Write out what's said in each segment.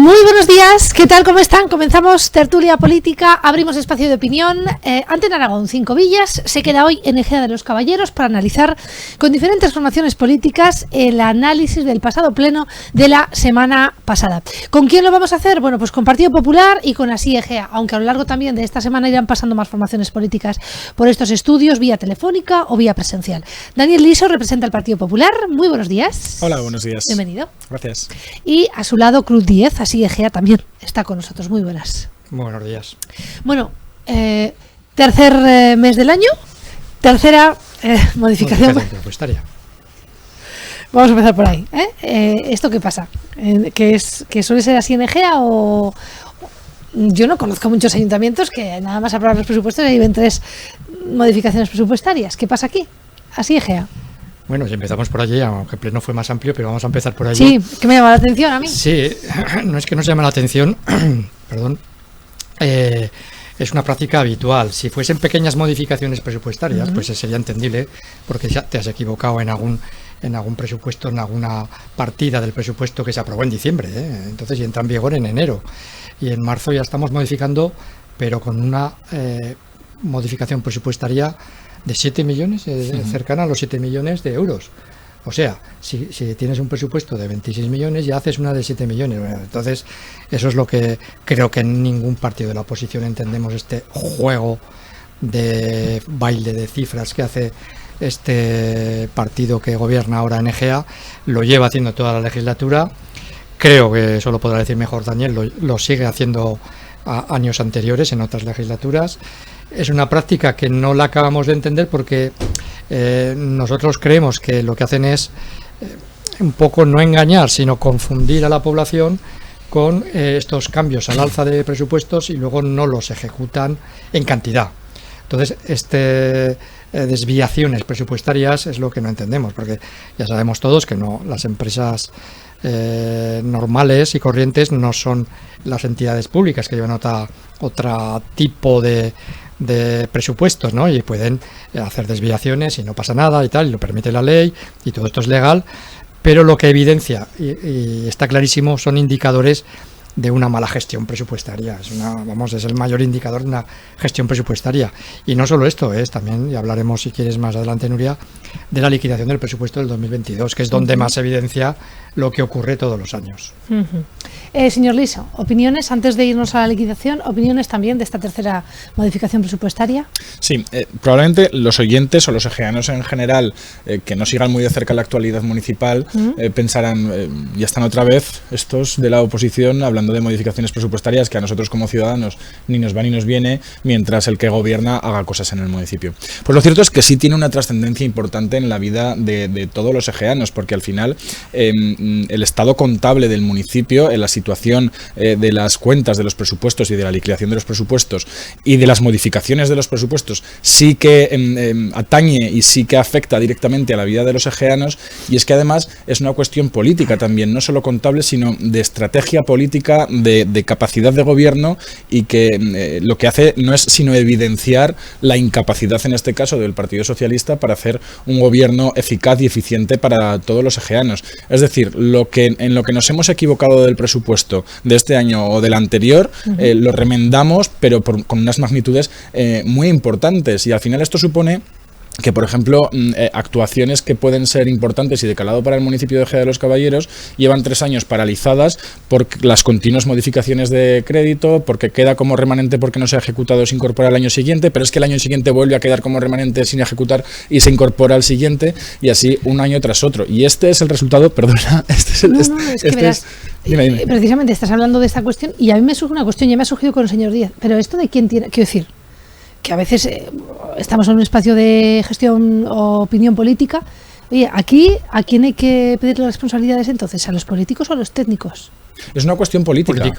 Muy buenos días, ¿qué tal? ¿Cómo están? Comenzamos tertulia política, abrimos espacio de opinión. Antena Aragón 5 Villas se queda hoy en Ejea de los Caballeros para analizar con diferentes formaciones políticas el análisis del pasado pleno de la semana pasada. ¿Con quién lo vamos a hacer? Bueno, pues con Partido Popular y con Así Ejea, aunque a lo largo también de esta semana irán pasando más formaciones políticas por estos estudios, vía telefónica o vía presencial. Daniel Liso representa al Partido Popular. Muy buenos días. Hola, buenos días. Bienvenido. Gracias. Y a su lado Cruz Díez, Así Ejea, también está con nosotros. Muy buenas. Muy buenos días. Bueno, tercer mes del año, tercera modificación presupuestaria. Vamos a empezar por ahí. ¿Esto qué pasa? ¿Que suele ser así en Ejea o...? Yo no conozco muchos ayuntamientos que nada más aprobar los presupuestos y ven 3 modificaciones presupuestarias. ¿Qué pasa aquí? Así Ejea. Bueno, si empezamos por allí, aunque el pleno fue más amplio, pero vamos a empezar por allí. Sí, que me llama la atención a mí. Sí, no es que nos llame la atención, perdón, es una práctica habitual. Si fuesen pequeñas modificaciones presupuestarias, pues sería entendible, porque ya te has equivocado en algún presupuesto, en alguna partida del presupuesto que se aprobó en diciembre, entonces y entra en vigor en enero. Y en marzo ya estamos modificando, pero con una modificación presupuestaria de 7 millones, cercana a los 7 millones de euros. O sea, si tienes un presupuesto de 26 millones, ya haces una de 7 millones. Bueno, entonces, eso es lo que creo que en ningún partido de la oposición entendemos, este juego de baile de cifras que hace este partido que gobierna ahora en Ejea. Lo lleva haciendo toda la legislatura. Creo que eso lo podrá decir mejor Daniel, lo sigue haciendo a años anteriores, en otras legislaturas. Es una práctica que no la acabamos de entender porque nosotros creemos que lo que hacen es un poco no engañar, sino confundir a la población con estos cambios al alza de presupuestos y luego no los ejecutan en cantidad. Entonces, desviaciones presupuestarias es lo que no entendemos, porque ya sabemos todos que no, las empresas normales y corrientes no son las entidades públicas que llevan otro tipo de presupuestos, ¿no? Y pueden hacer desviaciones y no pasa nada y tal, y lo permite la ley y todo esto es legal, pero lo que evidencia y está clarísimo son indicadores de una mala gestión presupuestaria. Es el mayor indicador de una gestión presupuestaria. Y no solo esto, también, y hablaremos si quieres más adelante, Nuria, de la liquidación del presupuesto del 2022, que es donde más evidencia lo que ocurre todos los años. Señor Liso, opiniones, antes de irnos a la liquidación, opiniones también de esta tercera modificación presupuestaria. Sí, probablemente los oyentes o los ejeanos en general que no sigan muy de cerca la actualidad municipal pensarán, ya están otra vez estos de la oposición hablando de modificaciones presupuestarias que a nosotros como ciudadanos ni nos va ni nos viene, mientras el que gobierna haga cosas en el municipio. Pues lo cierto es que sí tiene una trascendencia importante en la vida de todos los ejeanos, porque al final el estado contable del municipio, en la situación de las cuentas de los presupuestos y de la liquidación de los presupuestos y de las modificaciones de los presupuestos sí que atañe y sí que afecta directamente a la vida de los ejeanos, y es que además es una cuestión política también, no solo contable, sino de estrategia política, de capacidad de gobierno, y que lo que hace no es sino evidenciar la incapacidad en este caso del Partido Socialista para hacer un gobierno eficaz y eficiente para todos los ejeanos. Es decir, en lo que nos hemos equivocado del presupuesto de este año o del anterior, lo remendamos, pero con unas magnitudes muy importantes, y al final esto supone que, por ejemplo, actuaciones que pueden ser importantes y de calado para el municipio de Ejea de los Caballeros llevan 3 años paralizadas por las continuas modificaciones de crédito, porque queda como remanente porque no se ha ejecutado, se incorpora al año siguiente, pero es que el año siguiente vuelve a quedar como remanente sin ejecutar y se incorpora al siguiente, y así un año tras otro. Y este es el resultado, perdona, Dime. Precisamente estás hablando de esta cuestión y a mí me surge una cuestión, ya me ha surgido con el señor Díaz, pero esto de quién tiene, quiero decir, que a veces estamos en un espacio de gestión o opinión política. Oye, aquí, ¿a quién hay que pedir las responsabilidades entonces? ¿A los políticos o a los técnicos? Es una cuestión política.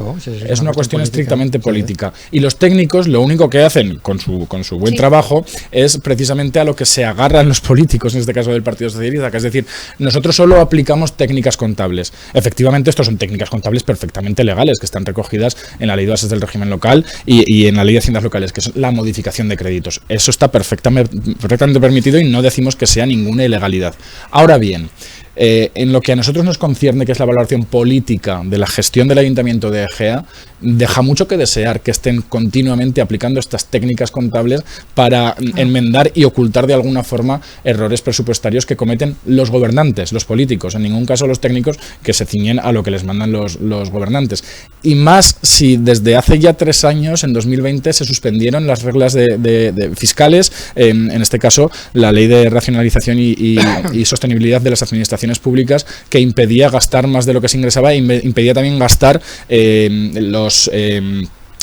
Es una cuestión estrictamente política. Sí. Y los técnicos lo único que hacen con su buen trabajo es precisamente a lo que se agarran los políticos, en este caso del Partido Socialista, que es decir, nosotros solo aplicamos técnicas contables. Efectivamente, estos son técnicas contables perfectamente legales, que están recogidas en la Ley de Bases del Régimen Local y en la Ley de Haciendas Locales, que es la modificación de créditos. Eso está perfectamente permitido y no decimos que sea ninguna ilegalidad. Ahora bien, En lo que a nosotros nos concierne, que es la valoración política de la gestión del Ayuntamiento de Egea, deja mucho que desear que estén continuamente aplicando estas técnicas contables para enmendar y ocultar de alguna forma errores presupuestarios que cometen los gobernantes, los políticos, en ningún caso los técnicos, que se ciñen a lo que les mandan los gobernantes. Y más si desde hace ya 3 años, en 2020, se suspendieron las reglas de fiscales, en este caso la ley de racionalización y sostenibilidad de las administraciones públicas, que impedía gastar más de lo que se ingresaba e impedía también gastar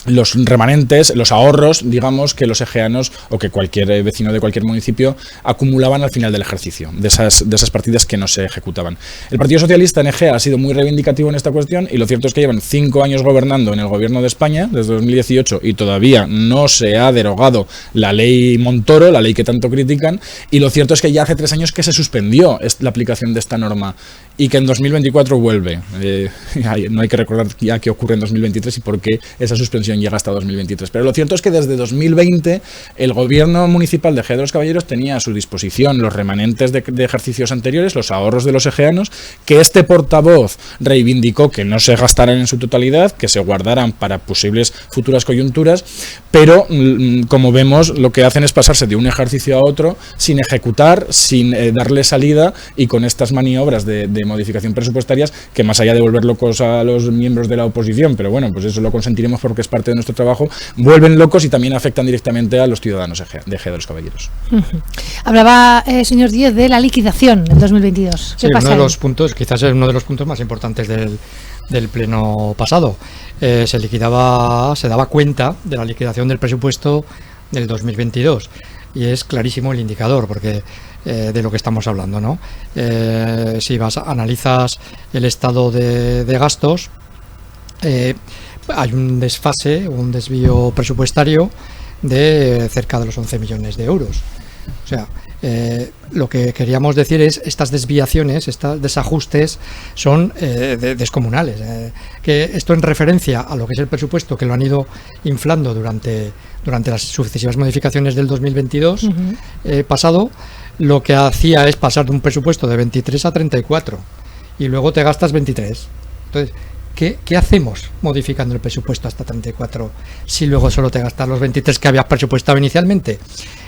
los remanentes, los ahorros, digamos, que los egeanos o que cualquier vecino de cualquier municipio acumulaban al final del ejercicio, de esas partidas que no se ejecutaban. El Partido Socialista en Egea ha sido muy reivindicativo en esta cuestión, y lo cierto es que llevan 5 años gobernando en el gobierno de España, desde 2018, y todavía no se ha derogado la ley Montoro, la ley que tanto critican, y lo cierto es que ya hace 3 años que se suspendió la aplicación de esta norma, y que en 2024 vuelve. No hay que recordar ya qué ocurre en 2023 y por qué esa suspensión llega hasta 2023. Pero lo cierto es que desde 2020 el gobierno municipal de Egea de los Caballeros tenía a su disposición los remanentes de ejercicios anteriores, los ahorros de los egeanos, que este portavoz reivindicó que no se gastaran en su totalidad, que se guardaran para posibles futuras coyunturas, pero como vemos, lo que hacen es pasarse de un ejercicio a otro sin ejecutar, sin darle salida, y con estas maniobras de modificación presupuestarias que, más allá de volver locos a los miembros de la oposición, pero bueno, pues eso lo consentiremos porque es parte de nuestro trabajo, vuelven locos y también afectan directamente a los ciudadanos de Egea de los Caballeros. Hablaba, señor Díez, de la liquidación del 2022. ¿Qué pasa? Uno de los puntos, quizás es uno de los puntos más importantes del pleno pasado. Se daba cuenta de la liquidación del presupuesto del 2022, y es clarísimo el indicador, porque de lo que estamos hablando, ¿no? Si analizas el estado de gastos, hay un desfase, un desvío presupuestario de cerca de los 11 millones de euros. O sea, lo que queríamos decir es, estas desviaciones, estos desajustes son descomunales. Que esto, en referencia a lo que es el presupuesto, que lo han ido inflando durante las sucesivas modificaciones del 2022 pasado, lo que hacía es pasar de un presupuesto de 23 a 34 y luego te gastas 23. Entonces, ¿qué hacemos modificando el presupuesto hasta 34 si luego solo te gastas los 23 que habías presupuestado inicialmente?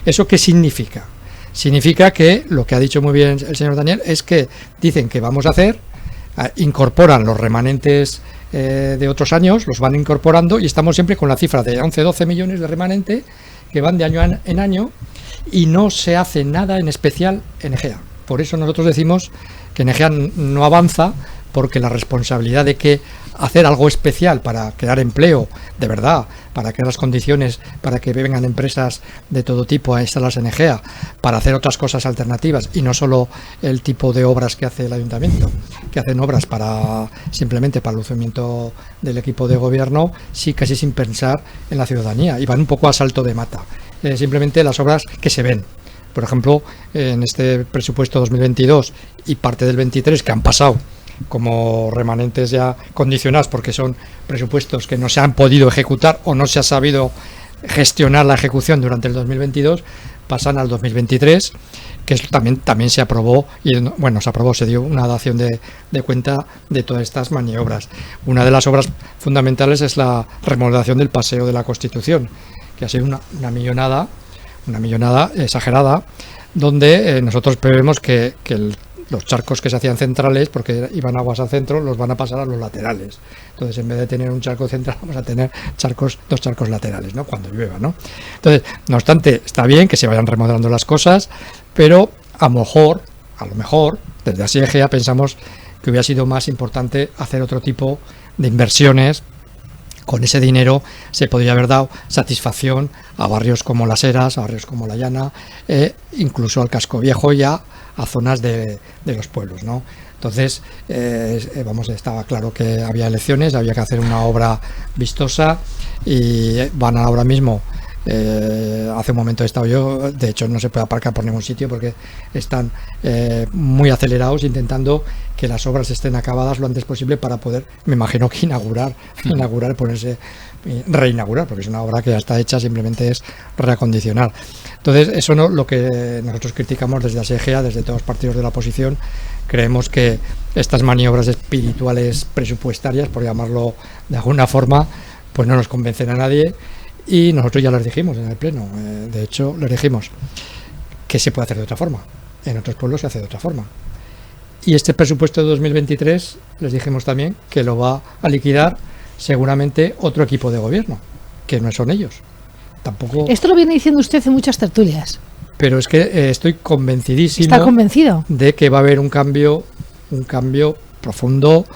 ¿Eso qué significa? Significa que, lo que ha dicho muy bien el señor Daniel, es que dicen que vamos a hacer, incorporan los remanentes de otros años, los van incorporando, y estamos siempre con la cifra de 11-12 millones de remanente que van de año en año, y no se hace nada en especial en Egea. Por eso nosotros decimos que en Egea no avanza, porque la responsabilidad de que hacer algo especial para crear empleo de verdad, para crear las condiciones para que vengan empresas de todo tipo a instalarse en Egea, para hacer otras cosas alternativas y no solo el tipo de obras que hace el ayuntamiento, que hacen obras simplemente para el lucimiento del equipo de gobierno, sí, casi sin pensar en la ciudadanía, y van un poco a salto de mata. Simplemente las obras que se ven. Por ejemplo, en este presupuesto 2022 y parte del 23, que han pasado como remanentes ya condicionados porque son presupuestos que no se han podido ejecutar o no se ha sabido gestionar la ejecución durante el 2022, pasan al 2023, que también se aprobó, se dio una dación de cuenta de todas estas maniobras. Una de las obras fundamentales es la remodelación del Paseo de la Constitución, que ha sido una millonada exagerada, donde nosotros prevemos que los charcos que se hacían centrales, porque iban aguas al centro, los van a pasar a los laterales. Entonces, en vez de tener un charco central, vamos a tener dos charcos laterales, ¿no?, cuando llueva, ¿no? Entonces, no obstante, está bien que se vayan remodelando las cosas, pero a lo mejor, desde así Egea pensamos que hubiera sido más importante hacer otro tipo de inversiones. Con ese dinero se podría haber dado satisfacción a barrios como Las Heras, a barrios como La Llana, incluso al Casco Viejo, ya a zonas de los pueblos, ¿no? Entonces, estaba claro que había elecciones, había que hacer una obra vistosa, y van ahora mismo Hace un momento he estado yo, de hecho no se puede aparcar por ningún sitio porque están muy acelerados intentando que las obras estén acabadas lo antes posible para poder, me imagino que reinaugurar, porque es una obra que ya está hecha, simplemente es reacondicionar. Entonces, eso no lo que nosotros criticamos desde ASEGEA, desde todos los partidos de la oposición. Creemos que estas maniobras espirituales presupuestarias, por llamarlo de alguna forma, pues no nos convencen a nadie, y nosotros ya les dijimos en el Pleno, de hecho les dijimos que se puede hacer de otra forma, en otros pueblos se hace de otra forma. Y este presupuesto de 2023 les dijimos también que lo va a liquidar seguramente otro equipo de gobierno, que no son ellos. Tampoco. Esto lo viene diciendo usted en muchas tertulias. Pero es que estoy convencidísimo. ¿Está convencido? De que va a haber un cambio profundo,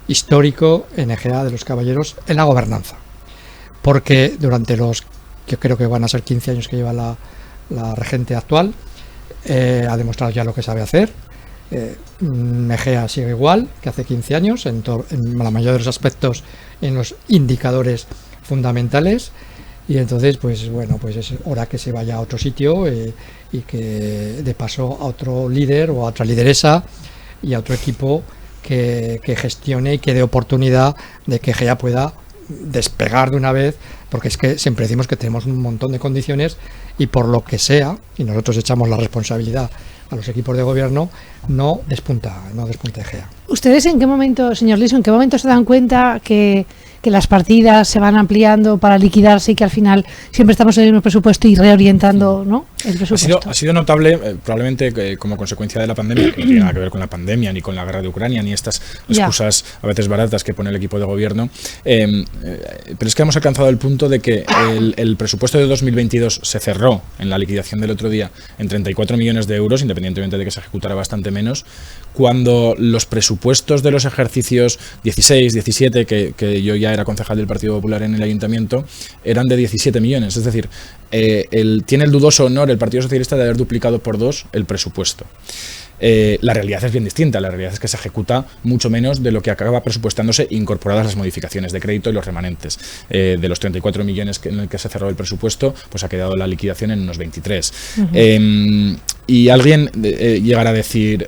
histórico en Egea de los Caballeros en la gobernanza. Porque durante yo creo que van a ser 15 años que lleva la regente actual, ha demostrado ya lo que sabe hacer. Egea sigue igual que hace 15 años en la mayoría de los aspectos, en los indicadores fundamentales, y entonces pues bueno, pues es hora que se vaya a otro sitio y que de paso a otro líder o a otra lideresa y a otro equipo que gestione y que dé oportunidad de que Egea pueda despegar de una vez, porque es que siempre decimos que tenemos un montón de condiciones y por lo que sea, y nosotros echamos la responsabilidad a los equipos de gobierno, no despunta Egea. ¿Ustedes en qué momento, señor Liso, en qué momento se dan cuenta que las partidas se van ampliando para liquidarse y que al final siempre estamos en el mismo presupuesto y reorientando, ¿no?, el presupuesto? Ha sido notable, probablemente como consecuencia de la pandemia, que no tiene nada que ver con la pandemia, ni con la guerra de Ucrania, ni estas excusas a veces baratas que pone el equipo de gobierno, pero es que hemos alcanzado el punto de que el presupuesto de 2022 se cerró en la liquidación del otro día en 34 millones de euros, independientemente de que se ejecutara bastante menos, cuando los presupuestos de los ejercicios 16, 17, que yo ya era concejal del Partido Popular en el Ayuntamiento, eran de 17 millones. Es decir, tiene el dudoso honor el Partido Socialista de haber duplicado por 2 el presupuesto. La realidad es bien distinta. La realidad es que se ejecuta mucho menos de lo que acaba presupuestándose, incorporadas las modificaciones de crédito y los remanentes. De los 34 millones en el que se cerró el presupuesto, pues ha quedado la liquidación en unos 23. Y alguien llegará a decir,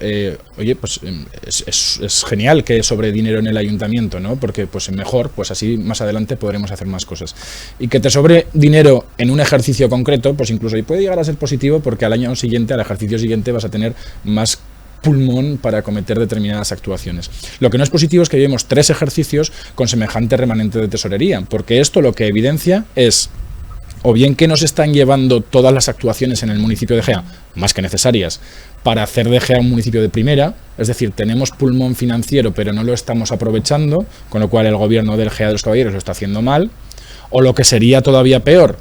oye, pues es genial que sobre dinero en el ayuntamiento, ¿no? Porque pues mejor, pues así más adelante podremos hacer más cosas. Y que te sobre dinero en un ejercicio concreto, pues incluso puede llegar a ser positivo, porque al año siguiente, al ejercicio siguiente, vas a tener más pulmón para acometer determinadas actuaciones. Lo que no es positivo es que llevemos 3 ejercicios con semejante remanente de tesorería, porque esto lo que evidencia es o bien que nos están llevando todas las actuaciones en el municipio de Egea, más que necesarias, para hacer de Egea un municipio de primera, es decir, tenemos pulmón financiero pero no lo estamos aprovechando, con lo cual el gobierno del Egea de los Caballeros lo está haciendo mal, o lo que sería todavía peor,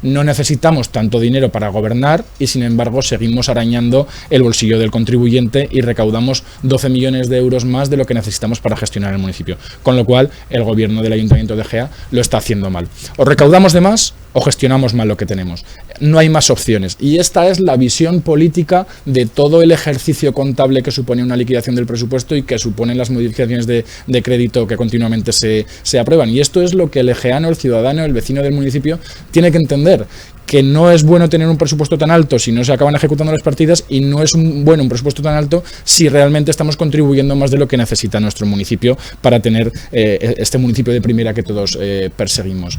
no necesitamos tanto dinero para gobernar y sin embargo seguimos arañando el bolsillo del contribuyente y recaudamos 12 millones de euros más de lo que necesitamos para gestionar el municipio, con lo cual el gobierno del Ayuntamiento de Egea lo está haciendo mal. O recaudamos de más o gestionamos mal lo que tenemos. No hay más opciones. Y esta es la visión política de todo el ejercicio contable que supone una liquidación del presupuesto y que suponen las modificaciones de crédito que continuamente se aprueban. Y esto es lo que el egeano, el ciudadano, el vecino del municipio tiene que entender. Que no es bueno tener un presupuesto tan alto si no se acaban ejecutando las partidas, y no es bueno un presupuesto tan alto si realmente estamos contribuyendo más de lo que necesita nuestro municipio para tener este municipio de primera que todos perseguimos.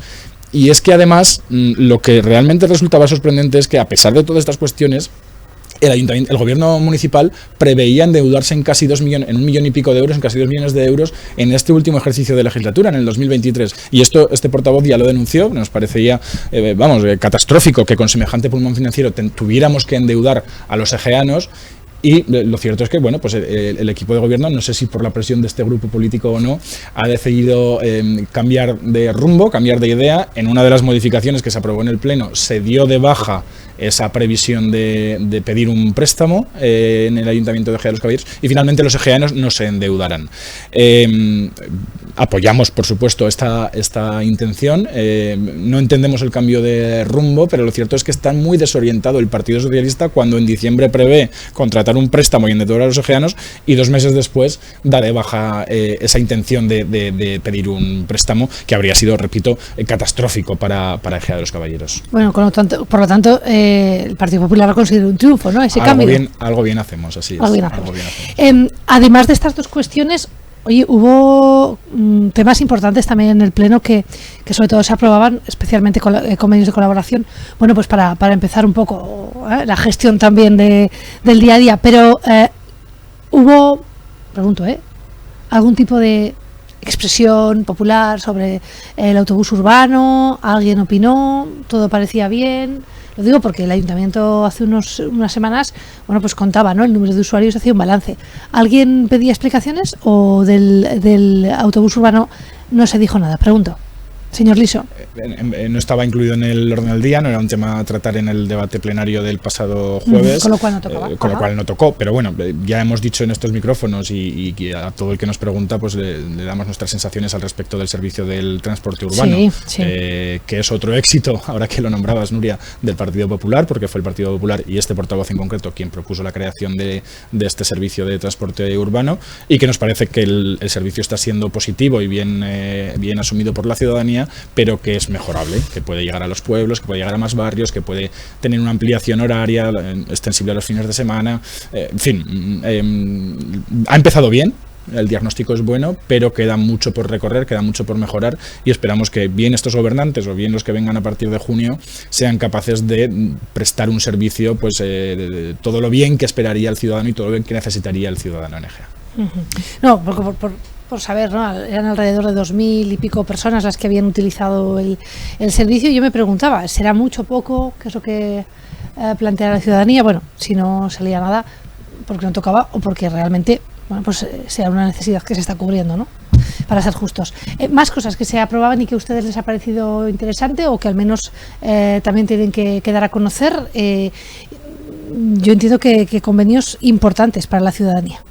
Y es que además lo que realmente resultaba sorprendente es que, a pesar de todas estas cuestiones, el gobierno municipal preveía endeudarse en casi 2 millones, en 1 millón y pico de euros, en casi 2 millones de euros en este último ejercicio de legislatura, en el 2023. Y este portavoz ya lo denunció. Nos parecía, catastrófico que con semejante pulmón financiero tuviéramos que endeudar a los egeanos. Y lo cierto es que, bueno, pues el equipo de gobierno, no sé si por la presión de este grupo político o no, ha decidido cambiar de rumbo, cambiar de idea. En una de las modificaciones que se aprobó en el Pleno se dio de baja esa previsión de pedir un préstamo en el Ayuntamiento de Egea de los Caballeros, y finalmente los egeanos no se endeudarán. Apoyamos, por supuesto, esta intención. No entendemos el cambio de rumbo, pero lo cierto es que está muy desorientado el Partido Socialista cuando en diciembre prevé contratar contratar un préstamo y endeudar a los egeanos, y 2 meses después da de baja esa intención de pedir un préstamo que habría sido, repito, catastrófico para Ejea de los Caballeros. Bueno, por lo tanto, el Partido Popular ha conseguido un triunfo, ¿no? Ese cambio. Algo bien hacemos, así es. Algo bien hacemos. Además de estas dos cuestiones, oye, hubo temas importantes también en el Pleno que sobre todo se aprobaban, especialmente convenios de colaboración, bueno, pues para empezar un poco la gestión también del día a día, pero hubo, pregunto, algún tipo de expresión popular sobre el autobús urbano, alguien opinó, todo parecía bien. Lo digo porque el ayuntamiento hace unas semanas, bueno, pues contaba, ¿no?, el número de usuarios, hacía un balance. ¿Alguien pedía explicaciones o del autobús urbano no se dijo nada? Pregunto. Señor Liso. No estaba incluido en el orden del día, no era un tema a tratar en el debate plenario del pasado jueves. Con lo cual no tocaba. Con lo cual no tocó, pero bueno, ya hemos dicho en estos micrófonos y a todo el que nos pregunta, pues le damos nuestras sensaciones al respecto del servicio del transporte urbano, sí. Que es otro éxito, ahora que lo nombrabas, Nuria, del Partido Popular, porque fue el Partido Popular y este portavoz en concreto quien propuso la creación de este servicio de transporte urbano, y que nos parece que el servicio está siendo positivo y bien asumido por la ciudadanía, pero que es mejorable, que puede llegar a los pueblos, que puede llegar a más barrios, que puede tener una ampliación horaria extensible a los fines de semana, en fin, ha empezado bien. El diagnóstico es bueno, pero queda mucho por recorrer, queda mucho por mejorar, y esperamos que bien estos gobernantes o bien los que vengan a partir de junio sean capaces de prestar un servicio, pues todo lo bien que esperaría el ciudadano y todo lo bien que necesitaría el ciudadano en Ejea. No, por saber, ¿no?, eran alrededor de 2.000 y pico personas las que habían utilizado el servicio, y yo me preguntaba, ¿será mucho o poco? ¿Qué es lo que plantea la ciudadanía? Bueno, si no salía nada, porque no tocaba o porque realmente, bueno, pues sea una necesidad que se está cubriendo, ¿no?, para ser justos. Más cosas que se aprobaban y que a ustedes les ha parecido interesante o que al menos también tienen que dar a conocer. Yo entiendo que convenios importantes para la ciudadanía.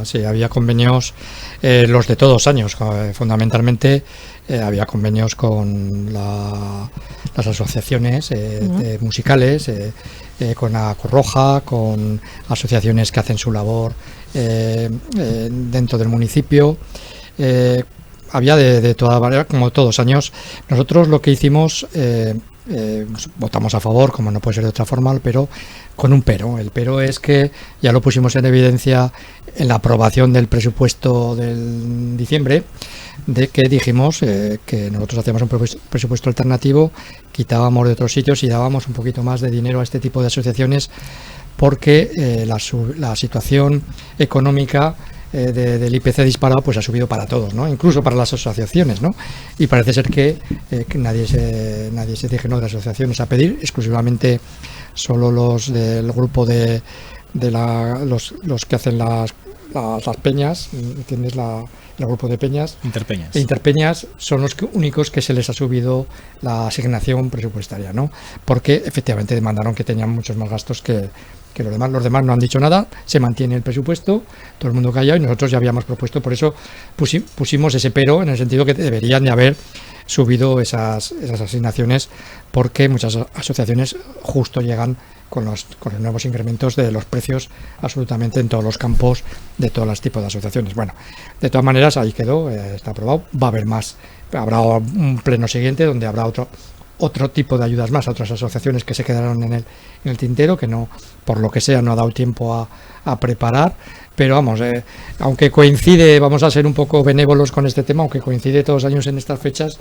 Sí, había convenios, los de todos años, fundamentalmente había convenios con las asociaciones musicales, con la Cruz Roja, con asociaciones que hacen su labor dentro del municipio. Había de toda manera, como todos años. Nosotros lo que hicimos, votamos a favor, como no puede ser de otra forma, pero con un pero. El pero es que ya lo pusimos en evidencia en la aprobación del presupuesto del diciembre, de que dijimos que nosotros hacíamos un presupuesto alternativo, quitábamos de otros sitios y dábamos un poquito más de dinero a este tipo de asociaciones, porque la situación económica del IPC disparado pues ha subido para todos, ¿no?, incluso para las asociaciones, ¿no?, y parece ser que nadie se dirige, ¿no?, de las asociaciones a pedir, exclusivamente solo los del grupo de los que hacen las peñas, ¿entiendes? El grupo de peñas, Interpeñas son los únicos que se les ha subido la asignación presupuestaria, ¿no?, porque efectivamente demandaron que tenían muchos más gastos que los demás. Los demás no han dicho nada, se mantiene el presupuesto, todo el mundo callado, y nosotros ya habíamos propuesto, por eso pusimos ese pero, en el sentido que deberían de haber subido esas asignaciones, porque muchas asociaciones justo llegan con los nuevos incrementos de los precios absolutamente en todos los campos de todos los tipos de asociaciones. Bueno, de todas maneras ahí quedó, está aprobado, va a haber más, habrá un pleno siguiente donde habrá otro tipo de ayudas más a otras asociaciones que se quedaron en el tintero, que no, por lo que sea, no ha dado tiempo a preparar, pero vamos, aunque coincide, vamos a ser un poco benévolos con este tema, aunque coincide todos los años en estas fechas,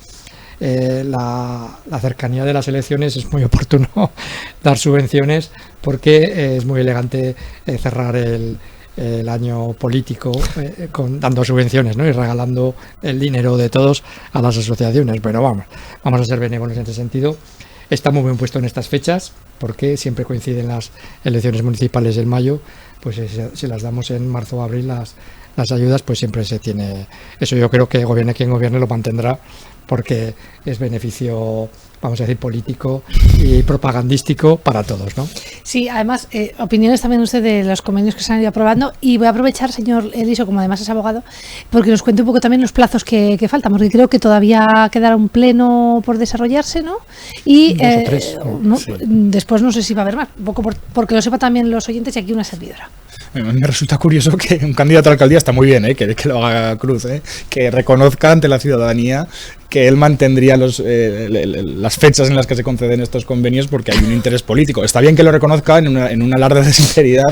la cercanía de las elecciones es muy oportuno dar subvenciones, porque es muy elegante cerrar el año político dando subvenciones, ¿no?, y regalando el dinero de todos a las asociaciones. Pero vamos a ser benévolos en ese sentido. Está muy bien puesto en estas fechas, porque siempre coinciden las elecciones municipales en mayo, pues si las damos en marzo o abril las ayudas, pues siempre se tiene eso. Yo creo que gobierne quien gobierne lo mantendrá, porque es beneficio, vamos a decir, político y propagandístico para todos, ¿no? Sí, además, opiniones también usted de los convenios que se han ido aprobando, y voy a aprovechar, señor Eliso, como además es abogado, porque nos cuente un poco también los plazos que faltan, porque creo que todavía quedará un pleno por desarrollarse, ¿no? Y 2 o 3, no, sí. Después no sé si va a haber más, un poco porque lo sepa también los oyentes y aquí una servidora. Me resulta curioso que un candidato a la alcaldía, está muy bien, que lo haga Cruz, que reconozca ante la ciudadanía que él mantendría las fechas en las que se conceden estos convenios porque hay un interés político. Está bien que lo reconozca en un alarde de sinceridad,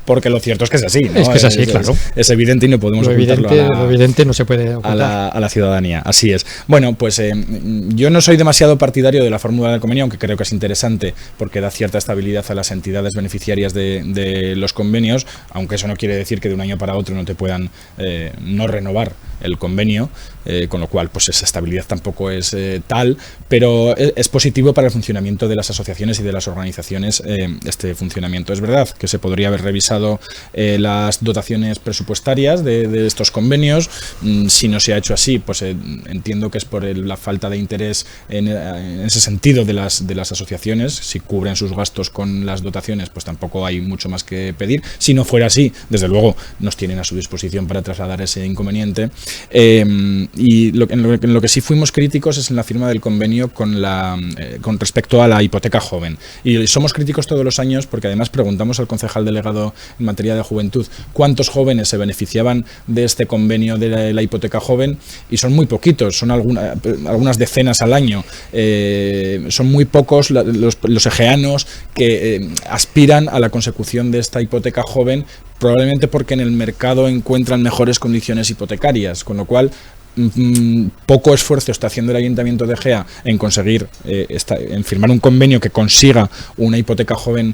porque lo cierto es que es así, ¿no? Es que es así, claro. Es evidente y no podemos ocultarlo lo evidente no se puede ocultar. A la ciudadanía. Así es. Bueno, pues yo no soy demasiado partidario de la fórmula del convenio, aunque creo que es interesante porque da cierta estabilidad a las entidades beneficiarias de los convenios, aunque eso no quiere decir que de un año para otro no te puedan no renovar el convenio, con lo cual pues esa estabilidad tampoco es tal, pero es positivo para el funcionamiento de las asociaciones y de las organizaciones este funcionamiento. Es verdad que se podría haber revisado las dotaciones presupuestarias de estos convenios. Si no se ha hecho así, pues entiendo que es por la falta de interés en ese sentido de las asociaciones. Si cubren sus gastos con las dotaciones, pues tampoco hay mucho más que pedir. Si no fuera así, desde luego nos tienen a su disposición para trasladar ese inconveniente. Y en lo que sí fuimos críticos es en la firma del convenio con respecto a la hipoteca joven. Y somos críticos todos los años porque además preguntamos al concejal delegado en materia de juventud cuántos jóvenes se beneficiaban de este convenio de la hipoteca joven, y son muy poquitos, son algunas decenas al año. Son muy pocos los egeanos que aspiran a la consecución de esta hipoteca joven, probablemente porque en el mercado encuentran mejores condiciones hipotecarias, con lo cual poco esfuerzo está haciendo el Ayuntamiento de Egea en conseguir en firmar un convenio que consiga una hipoteca joven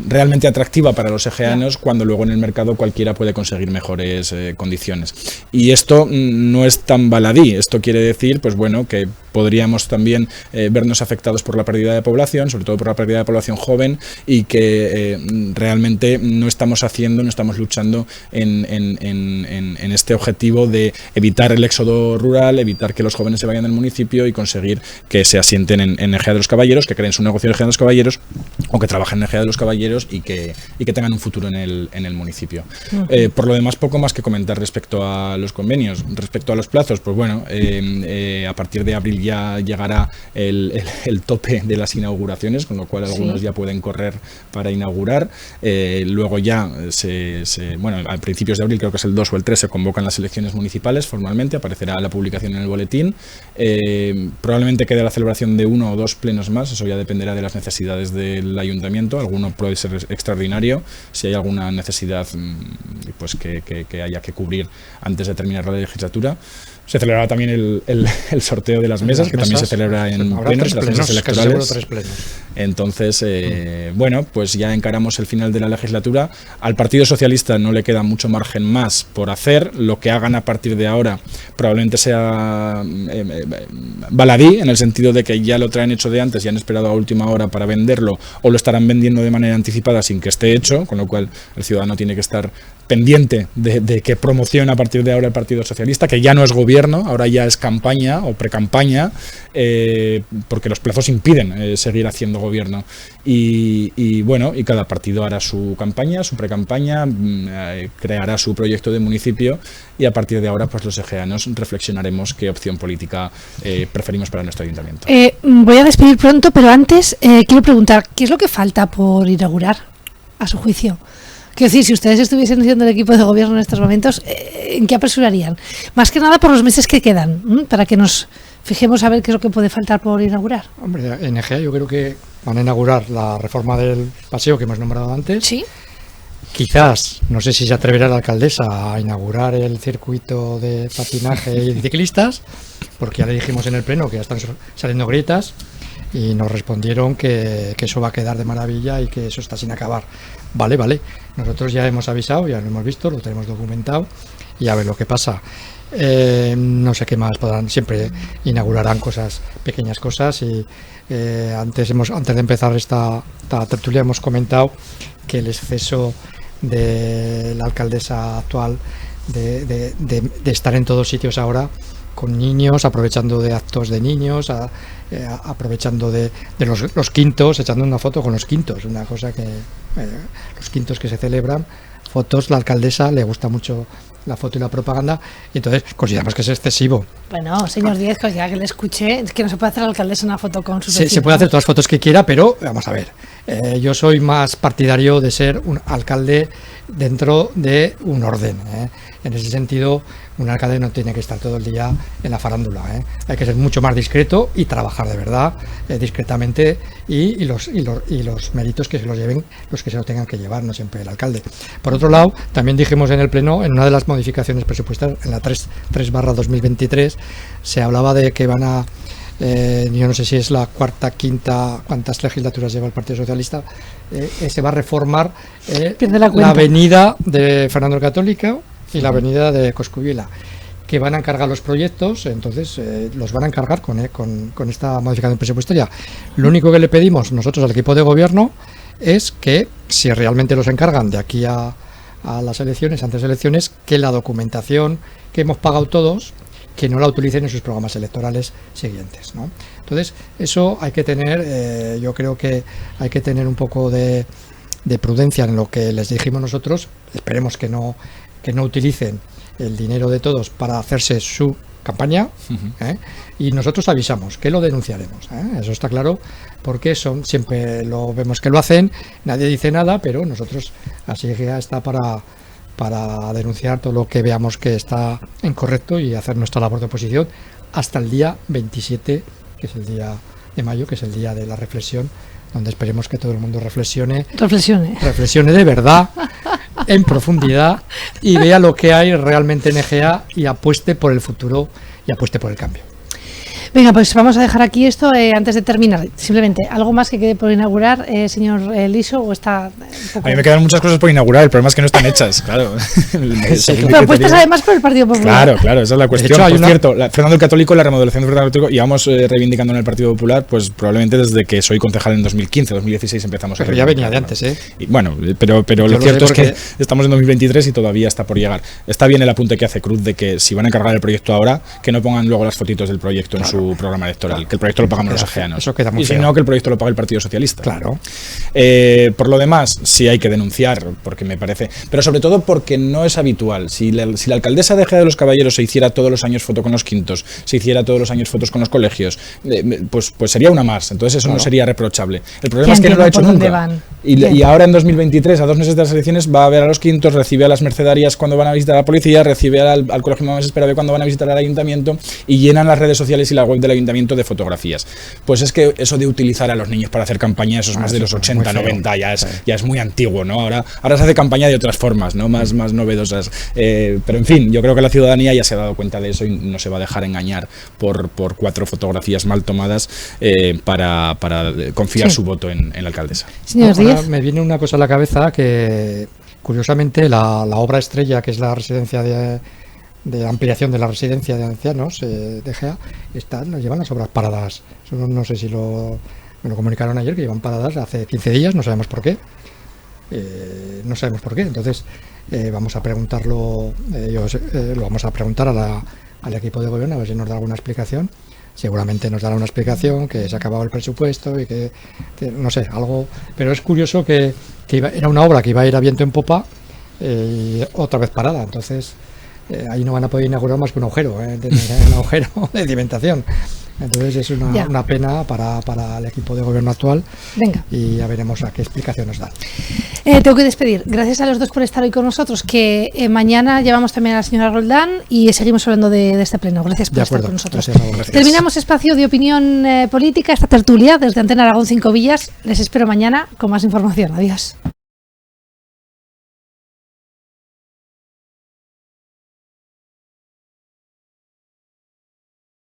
realmente atractiva para los egeanos, cuando luego en el mercado cualquiera puede conseguir mejores condiciones. Y esto no es tan baladí. Esto quiere decir, pues bueno, que podríamos también vernos afectados por la pérdida de población, sobre todo por la pérdida de población joven, y que realmente no estamos luchando en este objetivo de evitar el éxodo rural, evitar que los jóvenes se vayan del municipio y conseguir que se asienten en Egea de los Caballeros, que creen su negocio en Egea de los Caballeros, o que trabajen en Egea de los Caballeros y que tengan un futuro en el municipio. Uh-huh. Por lo demás, poco más que comentar respecto a los convenios. Respecto a los plazos, pues bueno, a partir de abril ya llegará el tope de las inauguraciones, con lo cual algunos ya pueden correr para inaugurar. Luego ya a principios de abril, creo que es el 2 o el 3, se convocan las elecciones municipales formalmente, aparecerá la publicación en el boletín. Probablemente quede la celebración de 1 o 2 plenos más, eso ya dependerá de las necesidades del ayuntamiento. Alguno puede ser extraordinario, si hay alguna necesidad pues que haya que cubrir antes de terminar la legislatura. Se celebrará también el sorteo de las mesas, que también se celebra en plenos, las mesas electorales. 3 plenos. Entonces, bueno, pues ya encaramos el final de la legislatura. Al Partido Socialista no le queda mucho margen más por hacer. Lo que hagan a partir de ahora probablemente sea baladí, en el sentido de que ya lo traen hecho de antes y han esperado a última hora para venderlo, o lo estarán vendiendo de manera anticipada sin que esté hecho, con lo cual el ciudadano tiene que estar pendiente de que promociona a partir de ahora el Partido Socialista, que ya no es gobierno, ahora ya es campaña o precampaña, porque los plazos impiden seguir haciendo gobierno. Y bueno, y cada partido hará su campaña, su precampaña, creará su proyecto de municipio, y a partir de ahora pues los egeanos reflexionaremos qué opción política preferimos para nuestro ayuntamiento. Voy a despedir pronto, pero antes quiero preguntar, ¿qué es lo que falta por inaugurar, a su juicio? Quiero decir, si ustedes estuviesen siendo el equipo de gobierno en estos momentos, ¿en qué apresurarían? Más que nada por los meses que quedan, para que nos fijemos a ver qué es lo que puede faltar por inaugurar. Hombre, en Egea yo creo que van a inaugurar la reforma del paseo que hemos nombrado antes. Sí. Quizás, no sé si se atreverá la alcaldesa a inaugurar el circuito de patinaje y de ciclistas, porque ya le dijimos en el pleno que ya están saliendo grietas, y nos respondieron que eso va a quedar de maravilla y que eso está sin acabar. Vale, nosotros ya hemos avisado, ya lo hemos visto, lo tenemos documentado, y a ver lo que pasa. No sé qué más podrán, siempre inaugurarán pequeñas cosas, y antes de empezar esta tertulia hemos comentado que el exceso de la alcaldesa actual de estar en todos sitios ahora con niños, aprovechando de actos de niños, aprovechando de los quintos, echando una foto con los quintos, una cosa que los quintos que se celebran, fotos, la alcaldesa le gusta mucho la foto y la propaganda, y entonces consideramos que es excesivo. Bueno, señor Díez, pues ya que le escuché, es que no se puede hacer la alcaldesa una foto con sus vecinos. Se puede hacer todas las fotos que quiera, pero vamos a ver, yo soy más partidario de ser un alcalde dentro de un orden. En ese sentido, un alcalde no tiene que estar todo el día en la farándula. Hay que ser mucho más discreto y trabajar de verdad, discretamente, y los méritos que se los lleven los que se lo tengan que llevar, no siempre el alcalde. Por otro lado, también dijimos en el Pleno, en una de las modificaciones presupuestarias, en la 3/2023, se hablaba de que van a, yo no sé si es la cuarta, quinta, cuántas legislaturas lleva el Partido Socialista, se va a reformar la avenida de Fernando el Católico y la avenida de Coscubiela, que van a encargar los proyectos, entonces los van a encargar con esta modificación presupuestaria. Lo único que le pedimos nosotros al equipo de gobierno es que, si realmente los encargan de aquí a las elecciones, antes de elecciones, que la documentación que hemos pagado todos, que no la utilicen en sus programas electorales siguientes, ¿no? Entonces, eso hay que tener, yo creo que hay que tener un poco de prudencia en lo que les dijimos nosotros. Esperemos que no utilicen el dinero de todos para hacerse su campaña, y nosotros avisamos que lo denunciaremos, eso está claro, porque siempre lo vemos que lo hacen, nadie dice nada, pero nosotros así que ya está para denunciar todo lo que veamos que está incorrecto y hacer nuestra labor de oposición hasta el día 27, que es el día de mayo, que es el día de la reflexión, donde esperemos que todo el mundo reflexione de verdad, en profundidad, y vea lo que hay realmente en EGEA y apueste por el futuro y apueste por el cambio. Venga, pues vamos a dejar aquí esto antes de terminar. Simplemente, ¿algo más que quede por inaugurar, señor Liso? ¿O está un poco... A mí me quedan muchas cosas por inaugurar, el problema es que no están hechas, claro. Propuestas además por el Partido Popular. Claro, esa es la cuestión. Por cierto, Fernando el Católico, la remodelación de Fernando el Católico, llevamos reivindicando en el Partido Popular, pues probablemente desde que soy concejal en 2015, 2016 empezamos a reivindicar. Pero ya venía de antes, Y bueno, pero lo cierto es que estamos en 2023 y todavía está por llegar. Está bien el apunte que hace Cruz de que si van a encargar el proyecto ahora, que no pongan luego las fotitos del proyecto en su programa electoral, que el proyecto lo pagamos los ajeanos. Eso queda muy y si no, que el proyecto lo pague el Partido Socialista. Claro. Por lo demás, sí hay que denunciar, porque me parece, pero sobre todo porque no es habitual. Si la alcaldesa de Ejea de los Caballeros se hiciera todos los años foto con los quintos, se hiciera todos los años fotos con los colegios, pues sería una más. Entonces eso no sería reprochable. El problema es que no lo ha hecho nunca. Y ahora en 2023, a 2 meses de las elecciones, va a ver a los quintos, recibe a las mercedarias cuando van a visitar a la policía, recibe al colegio Mamás Esperabe cuando van a visitar al ayuntamiento, y llenan las redes sociales y la web del ayuntamiento de fotografías. Pues es que eso de utilizar a los niños para hacer campaña, eso es más de los 80, 90, ya es muy antiguo, ¿no? Ahora se hace campaña de otras formas, ¿no? Más novedosas. Pero en fin, yo creo que la ciudadanía ya se ha dado cuenta de eso y no se va a dejar engañar por 4 fotografías mal tomadas para confiar su voto en la alcaldesa. Señor Díez. Me viene una cosa a la cabeza que, curiosamente, la obra estrella, que es la residencia de ampliación de la residencia de ancianos de Ejea, nos llevan las obras paradas. Eso no sé si me lo comunicaron ayer, que llevan paradas hace 15 días, no sabemos por qué. Entonces vamos a preguntarlo, lo vamos a preguntar al equipo de gobierno a ver si nos da alguna explicación. Seguramente nos dará una explicación, que se ha acabado el presupuesto y que no sé, algo. Pero es curioso que era una obra que iba a ir a viento en popa y otra vez parada. Entonces ahí no van a poder inaugurar más que un agujero, un agujero de cimentación. Entonces es una pena para el equipo de gobierno actual. Venga. Y ya veremos a qué explicación nos dan. Tengo que despedir. Gracias a los dos por estar hoy con nosotros, que mañana llevamos también a la señora Roldán y seguimos hablando de este pleno. Gracias por estar con nosotros. Gracias. Terminamos espacio de opinión política, esta tertulia desde Antena Aragón 5 Villas. Les espero mañana con más información. Adiós.